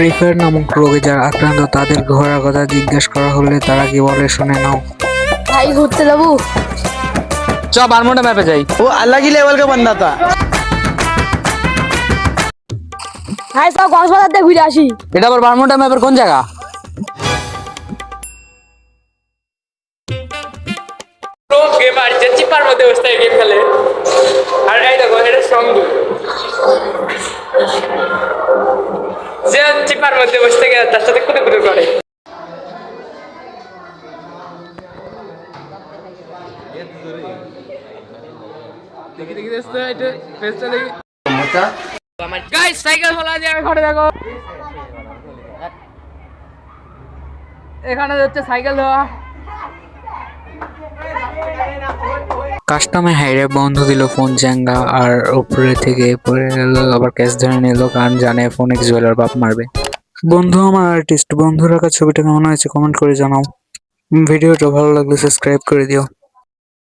Free fire নামক রোগে যারা আক্রান্ত তাদের ঘোরার কথা জিজ্ঞেস করা হলে তারা কি বলে শুনে নাও। भाई घूरते जाबू চ বারমুডা ম্যাপে যাই। वो अलग ही लेवल का बंदा था। भाई सब कक्सबाजार দিয়ে ঘুরে আসি। এটা আবার বারমুডা ম্যাপের কোন জায়গা? প্রো গেমার যে চিপার মধ্যে বসে গেম খেলে আর এই দেখো এটা সঙ্গী যে চিপার মধ্যে বসে গেলে তার সাথে কুটু কুটু করে। দেখি দেখি দেখতে এটা ফেসটা দেখি আমার গাইস সাইকেল হলা দিয়ে ঘরে দেখো এখানে হচ্ছে সাইকেল দেওয়া কাস্টমে হাইরে বন্ধ দিল ফোন চ্যাঙ্গা আর উপরে থেকে পড়ে গেল, আবার ক্যাশ ধরে নিল কারণ জানে ফোন এক্স জুয়েলার বাপ মারবে। বন্ধু আমার আর্টিস্ট, বন্ধুর আঁকা ছবিটা কেমন হয়েছে কমেন্ট করে জানাও। ভিডিওটা ভালো লাগলে সাবস্ক্রাইব করে দিও।